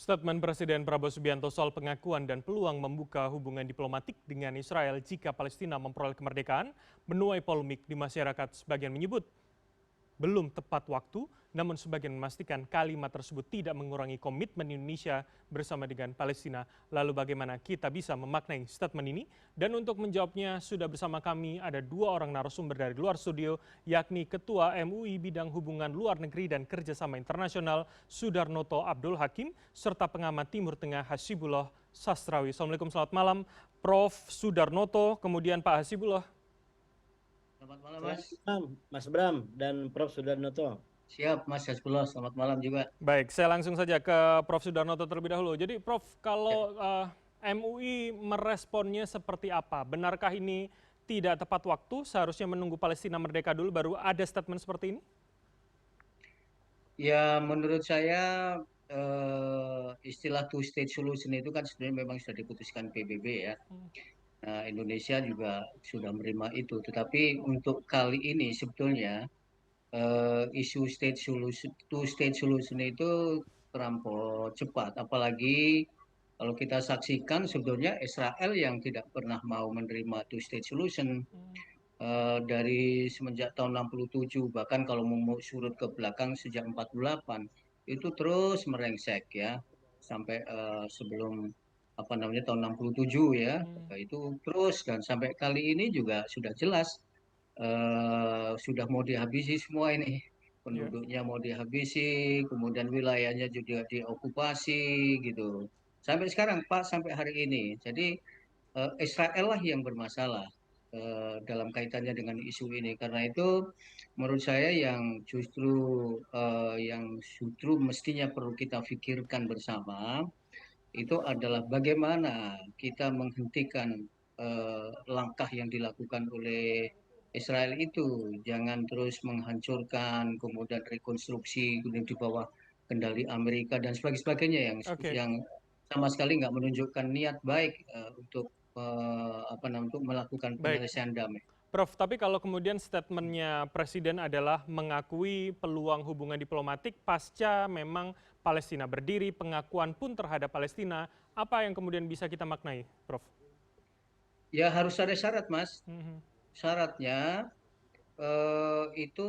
Statement Presiden Prabowo Subianto soal pengakuan dan peluang membuka hubungan diplomatik dengan Israel jika Palestina memperoleh kemerdekaan menuai polemik di masyarakat. Sebagian menyebut belum tepat waktu, namun sebagian memastikan kalimat tersebut tidak mengurangi komitmen Indonesia bersama dengan Palestina. Lalu bagaimana kita bisa memaknai statement ini? Dan untuk menjawabnya sudah bersama kami ada dua orang narasumber dari luar studio, yakni Ketua MUI Bidang Hubungan Luar Negeri dan Kerjasama Internasional Sudarnoto Abdul Hakim, serta pengamat Timur Tengah Hasibullah Sastrawi. Assalamualaikum, selamat malam Prof. Sudarnoto, kemudian Pak Hasibullah. Selamat malam, Selamat Mas. malam, Mas Bram dan Prof. Sudarnoto. Siap, Mas Hasbullah. Selamat malam juga. Baik, saya langsung saja ke Prof. Sudarnoto terlebih dahulu. Jadi Prof, Ya. kalau MUI meresponnya seperti apa? Benarkah ini tidak tepat waktu, seharusnya menunggu Palestina merdeka dulu baru ada statement seperti ini? Ya, menurut saya istilah two state solution itu kan sebenarnya memang sudah diputuskan PBB ya. Nah, Indonesia juga sudah menerima itu. Tetapi untuk kali ini sebetulnya isu two state solution itu terampau cepat. Apalagi kalau kita saksikan sebetulnya Israel yang tidak pernah mau menerima two state solution. Dari semenjak tahun 67, bahkan kalau mau surut ke belakang sejak 48 itu terus merengsek ya sampai sebelum apa namanya tahun 67 ya. Itu terus dan sampai kali ini juga sudah jelas sudah mau dihabisi semua ini, Ya. penduduknya mau dihabisi, kemudian wilayahnya juga diokupasi gitu sampai sekarang Pak, sampai hari ini. Jadi Israel lah yang bermasalah dalam kaitannya dengan isu ini. Karena itu menurut saya yang justru mestinya perlu kita pikirkan bersama itu adalah bagaimana kita menghentikan langkah yang dilakukan oleh Israel itu. Jangan terus menghancurkan, kemudian rekonstruksi, kemudian di bawah kendali Amerika dan sebagainya Oke. yang sama sekali nggak menunjukkan niat baik untuk untuk melakukan Baik, penyelesaian damai. Prof, tapi kalau kemudian statementnya Presiden adalah mengakui peluang hubungan diplomatik pasca memang Palestina berdiri, pengakuan pun terhadap Palestina, apa yang kemudian bisa kita maknai, Prof? Ya harus ada syarat, Mas. Mhm. Syaratnya itu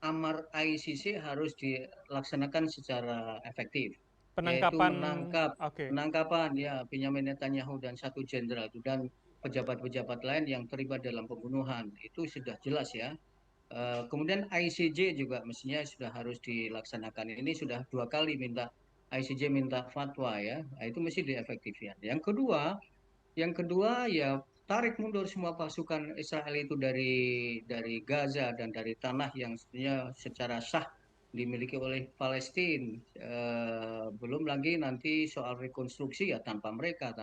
amar ICC harus dilaksanakan secara efektif, yaitu Penangkapan, menangkap oke. penangkapan ya Benyamin Netanyahu dan satu jenderal itu dan pejabat-pejabat lain yang terlibat dalam pembunuhan itu sudah jelas ya. Kemudian ICJ juga mestinya sudah harus dilaksanakan. Ini sudah dua kali ICJ minta fatwa ya. Nah, itu mesti diefektifkan. Yang kedua ya tarik mundur semua pasukan Israel itu dari Gaza dan dari tanah yang sebenarnya secara sah dimiliki oleh Palestina. Belum lagi nanti soal rekonstruksi ya tanpa Amerika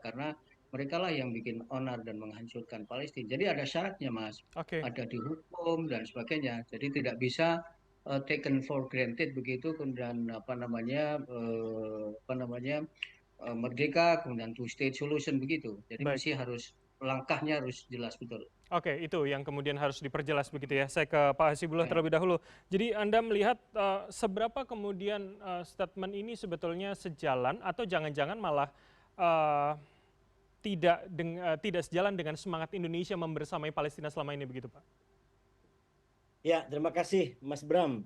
karena mereka lah yang bikin onar dan menghancurkan Palestina. Jadi ada syaratnya, Mas. Oke. Ada dihukum dan sebagainya. Jadi tidak bisa taken for granted begitu kemudian merdeka kemudian two state solution begitu. Jadi Baik. mesti harus langkahnya harus jelas betul. Oke, itu yang kemudian harus diperjelas begitu ya. Saya ke Pak Hasibullah Ya. terlebih dahulu. Jadi Anda melihat seberapa kemudian statement ini sebetulnya sejalan atau jangan-jangan malah eh, tidak sejalan dengan semangat Indonesia membersamai Palestina selama ini begitu, Pak? Ya, terima kasih Mas Bram.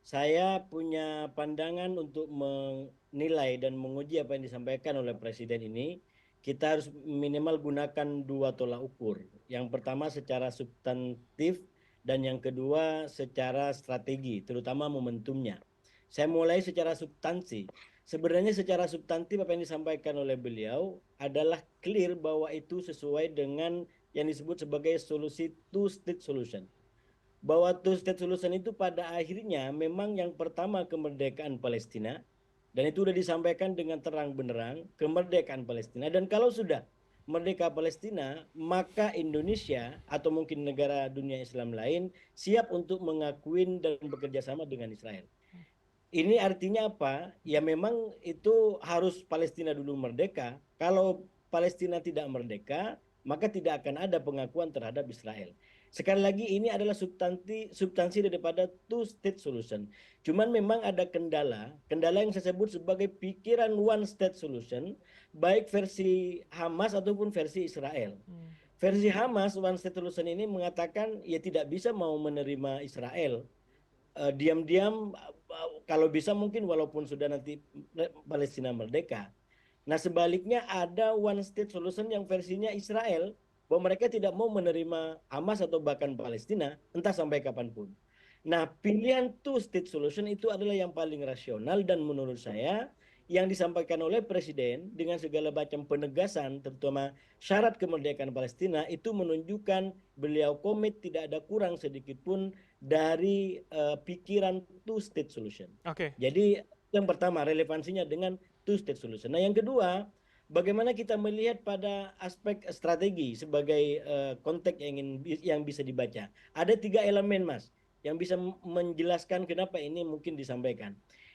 Saya punya pandangan untuk menilai dan menguji apa yang disampaikan oleh Presiden ini. Kita harus minimal gunakan dua tolak ukur. Yang pertama secara substantif dan yang kedua secara strategi, terutama momentumnya. Saya mulai secara substansi. Sebenarnya secara substantif apa yang disampaikan oleh beliau adalah clear bahwa itu sesuai dengan yang disebut sebagai solusi two state solution. Bahwa two state solution itu pada akhirnya memang yang pertama kemerdekaan Palestina, dan itu sudah disampaikan dengan terang benderang kemerdekaan Palestina, dan kalau sudah merdeka Palestina maka Indonesia atau mungkin negara dunia Islam lain siap untuk mengakuin dan bekerja sama dengan Israel. Ini artinya apa? Ya memang itu harus Palestina dulu merdeka. Kalau Palestina tidak merdeka, maka tidak akan ada pengakuan terhadap Israel. Sekali lagi ini adalah substansi daripada two state solution. Cuman memang ada kendala yang saya sebut sebagai pikiran one state solution, baik versi Hamas ataupun versi Israel. Versi Hamas one state solution ini mengatakan ya tidak bisa mau menerima Israel. Diam-diam kalau bisa mungkin walaupun sudah nanti Palestina merdeka. Nah, sebaliknya ada one state solution yang versinya Israel, bahwa mereka tidak mau menerima Hamas atau bahkan Palestina, entah sampai kapanpun. Nah, pilihan two state solution itu adalah yang paling rasional dan menurut saya yang disampaikan oleh Presiden dengan segala macam penegasan, terutama syarat kemerdekaan Palestina, itu menunjukkan beliau komit tidak ada kurang sedikit pun dari pikiran two state solution. Oke. Jadi yang pertama relevansinya dengan two state solution. Nah, yang kedua, bagaimana kita melihat pada aspek strategi sebagai konteks yang bisa dibaca. Ada 3 elemen, Mas, yang bisa menjelaskan kenapa ini mungkin disampaikan.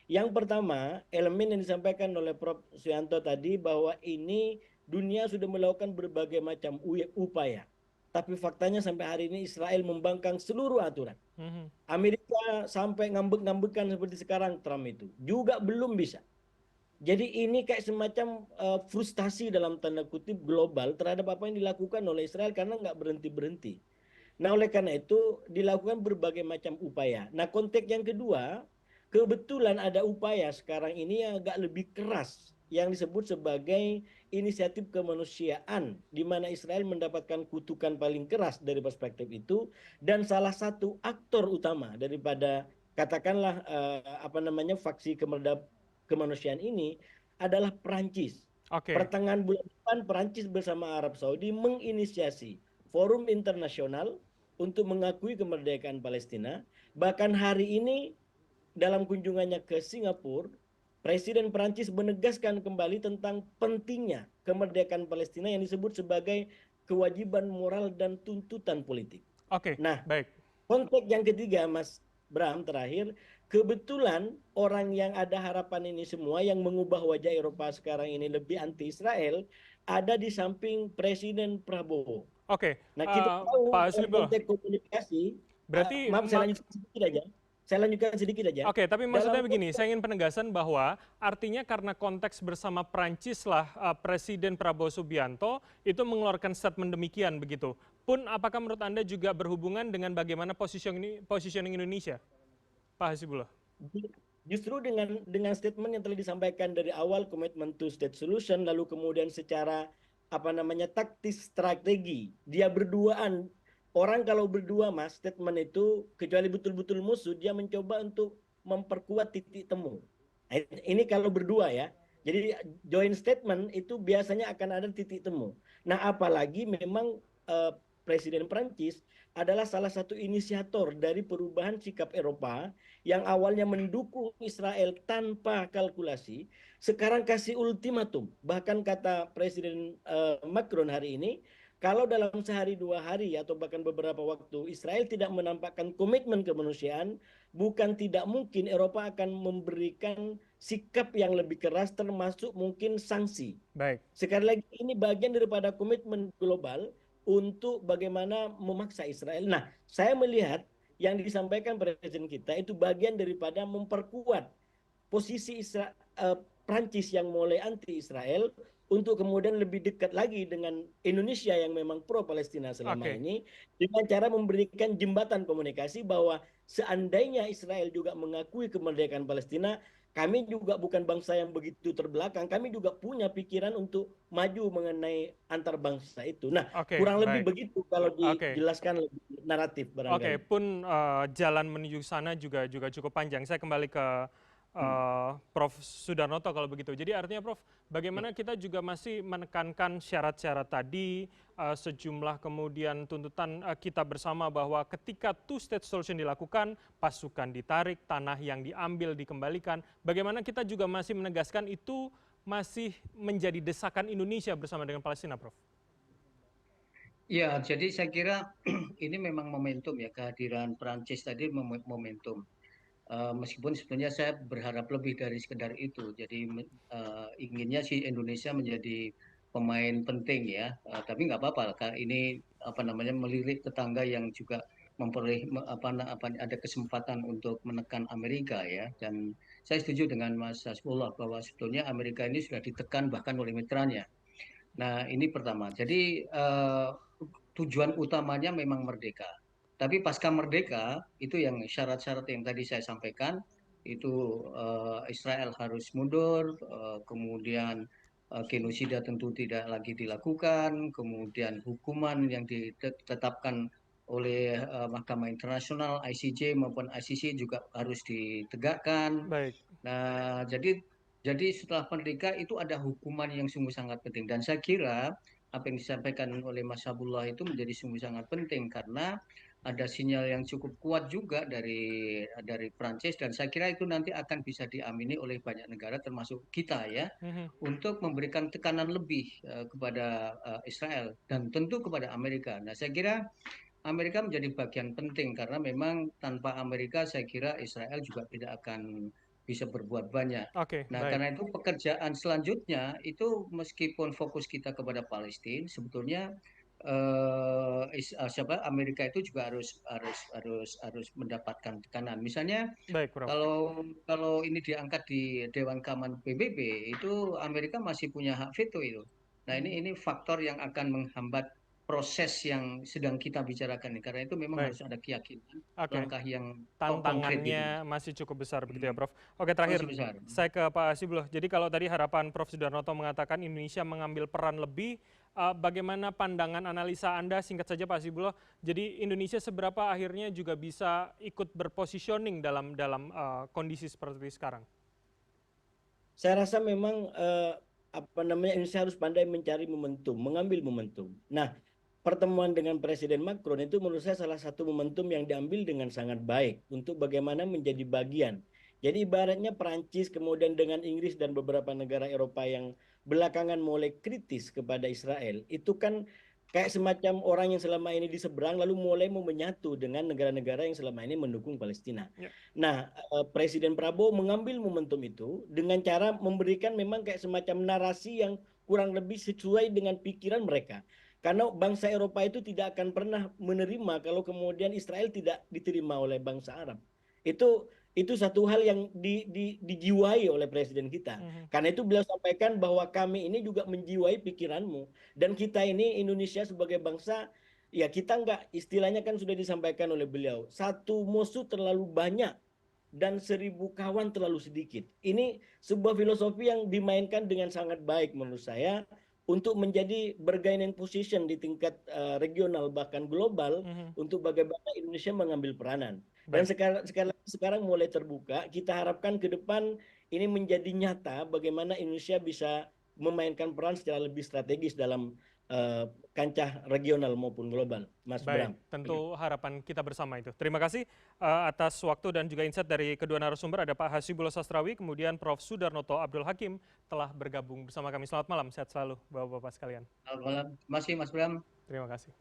Yang pertama, elemen yang disampaikan oleh Prof. Suyanto tadi bahwa ini dunia sudah melakukan berbagai macam upaya. Tapi faktanya sampai hari ini Israel membangkang seluruh aturan. Amerika sampai ngambek-ngambekan seperti sekarang Trump itu juga belum bisa. Jadi ini kayak semacam frustasi dalam tanda kutip global terhadap apa yang dilakukan oleh Israel karena nggak berhenti-berhenti. Nah, oleh karena itu dilakukan berbagai macam upaya. Nah, konteks yang kedua, kebetulan ada upaya sekarang ini yang agak lebih keras yang disebut sebagai inisiatif kemanusiaan di mana Israel mendapatkan kutukan paling keras dari perspektif itu dan salah satu aktor utama daripada katakanlah faksi kemanusiaan ini adalah Perancis. Pertengahan bulan depan Perancis bersama Arab Saudi menginisiasi forum internasional untuk mengakui kemerdekaan Palestina. Bahkan hari ini dalam kunjungannya ke Singapura, Presiden Perancis menegaskan kembali tentang pentingnya kemerdekaan Palestina yang disebut sebagai kewajiban moral dan tuntutan politik. Nah, baik. Konteks yang ketiga, Mas Bram, terakhir, kebetulan orang yang ada harapan ini semua yang mengubah wajah Eropa sekarang ini lebih anti-Israel ada di samping Presiden Prabowo. Nah, kita tahu dalam konteks komunikasi, berarti maaf saya lanjutkan sedikit aja. Oke, tapi maksudnya begini, saya ingin penegasan bahwa artinya karena konteks bersama Prancis lah Presiden Prabowo Subianto itu mengeluarkan statement demikian begitu. Pun apakah menurut Anda juga berhubungan dengan bagaimana positioning Indonesia, Pak Hasibullah? Justru dengan statement yang telah disampaikan dari awal komitmen two state solution, lalu kemudian secara taktis strategi, dia berduaan. Orang kalau berdua, Mas, statement itu kecuali betul-betul musuh, dia mencoba untuk memperkuat titik temu. Ini kalau berdua ya. Jadi joint statement itu biasanya akan ada titik temu. Nah, apalagi memang Presiden Prancis adalah salah satu inisiator dari perubahan sikap Eropa yang awalnya mendukung Israel tanpa kalkulasi, sekarang kasih ultimatum. Bahkan kata Presiden Macron hari ini, kalau dalam sehari 2 hari atau bahkan beberapa waktu Israel tidak menampakkan komitmen kemanusiaan, bukan tidak mungkin Eropa akan memberikan sikap yang lebih keras termasuk mungkin sanksi. Baik. Sekali lagi ini bagian daripada komitmen global untuk bagaimana memaksa Israel. Nah, saya melihat yang disampaikan Presiden kita itu bagian daripada memperkuat posisi Prancis yang mulai anti-Israel untuk kemudian lebih dekat lagi dengan Indonesia yang memang pro-Palestina selama ini dengan cara memberikan jembatan komunikasi bahwa seandainya Israel juga mengakui kemerdekaan Palestina, kami juga bukan bangsa yang begitu terbelakang, kami juga punya pikiran untuk maju mengenai antar bangsa itu. Nah, kurang lebih begitu kalau dijelaskan lebih naratif barangkali. Pun jalan menuju sana juga cukup panjang. Saya kembali ke Prof. Sudarnoto kalau begitu. Jadi artinya Prof, bagaimana kita juga masih menekankan syarat-syarat tadi, sejumlah kemudian tuntutan kita bersama bahwa ketika two state solution dilakukan, pasukan ditarik, tanah yang diambil dikembalikan, bagaimana kita juga masih menegaskan itu masih menjadi desakan Indonesia bersama dengan Palestina, Prof? Ya, jadi saya kira ini memang momentum ya, kehadiran Prancis tadi momentum. Meskipun sebenarnya saya berharap lebih dari sekedar itu. Jadi inginnya sih Indonesia menjadi pemain penting ya. Tapi nggak apa-apa, ini apa namanya melirik tetangga yang juga memperoleh ada kesempatan untuk menekan Amerika ya. Dan saya setuju dengan Mas Hasbullah bahwa sebetulnya Amerika ini sudah ditekan bahkan oleh mitranya. Nah, ini pertama. Jadi tujuan utamanya memang merdeka. Tapi pasca merdeka itu yang syarat-syarat yang tadi saya sampaikan itu Israel harus mundur, kemudian genosida tentu tidak lagi dilakukan, kemudian hukuman yang ditetapkan oleh Mahkamah Internasional ICJ maupun ICC juga harus ditegakkan. Baik. Nah, jadi setelah merdeka itu ada hukuman yang sungguh sangat penting dan saya kira apa yang disampaikan oleh Mas Abdullah itu menjadi sungguh sangat penting karena ada sinyal yang cukup kuat juga dari Prancis dan saya kira itu nanti akan bisa diamini oleh banyak negara termasuk kita ya untuk memberikan tekanan lebih kepada Israel dan tentu kepada Amerika. Nah, saya kira Amerika menjadi bagian penting karena memang tanpa Amerika saya kira Israel juga tidak akan bisa berbuat banyak. Oke, Nah, baik. karena itu pekerjaan selanjutnya itu meskipun fokus kita kepada Palestina, sebetulnya Amerika itu juga harus mendapatkan tekanan. Misalnya Baik, Prof. kalau ini diangkat di Dewan Keamanan PBB itu Amerika masih punya hak veto itu. Nah, ini faktor yang akan menghambat proses yang sedang kita bicarakan ini. Karena itu memang Baik. harus ada keyakinan Oke. langkah yang konkret gitu. Tantangannya masih cukup besar begitu ya, Hmm, Prof. Oke, terakhir masih besar. saya ke Pak Hasibullah. Jadi kalau tadi harapan Prof. Sudarnoto mengatakan Indonesia mengambil peran lebih, bagaimana pandangan analisa Anda singkat saja Pak Hasibullah. Jadi Indonesia seberapa akhirnya juga bisa ikut berpositioning dalam kondisi seperti sekarang? Saya rasa memang Indonesia harus pandai mencari momentum, mengambil momentum. Nah, pertemuan dengan Presiden Macron itu menurut saya salah satu momentum yang diambil dengan sangat baik untuk bagaimana menjadi bagian. Jadi ibaratnya Perancis kemudian dengan Inggris dan beberapa negara Eropa yang belakangan mulai kritis kepada Israel, itu kan kayak semacam orang yang selama ini di seberang lalu mulai mau menyatu dengan negara-negara yang selama ini mendukung Palestina. Ya. Nah, Presiden Prabowo mengambil momentum itu dengan cara memberikan memang kayak semacam narasi yang kurang lebih sesuai dengan pikiran mereka. Karena bangsa Eropa itu tidak akan pernah menerima kalau kemudian Israel tidak diterima oleh bangsa Arab. Itu satu hal yang dijiwai oleh presiden kita. Karena itu beliau sampaikan bahwa kami ini juga menjiwai pikiranmu. Dan kita ini Indonesia sebagai bangsa, ya kita enggak, istilahnya kan sudah disampaikan oleh beliau. Satu musuh terlalu banyak dan 1000 kawan terlalu sedikit. Ini sebuah filosofi yang dimainkan dengan sangat baik menurut saya untuk menjadi bargaining position di tingkat regional bahkan global untuk bagaimana Indonesia mengambil peranan. Dan Baik. sekarang mulai terbuka, kita harapkan ke depan ini menjadi nyata bagaimana Indonesia bisa memainkan peran secara lebih strategis dalam kancah regional maupun global, Mas Baik, Bram. tentu harapan kita bersama itu. Terima kasih atas waktu dan juga insight dari kedua narasumber. Ada Pak Hasibullah Sastrawi, kemudian Prof. Sudarnoto Abdul Hakim telah bergabung bersama kami. Selamat malam, sehat selalu Bapak-Bapak sekalian. Selamat malam. Masih Mas Bram. Terima kasih.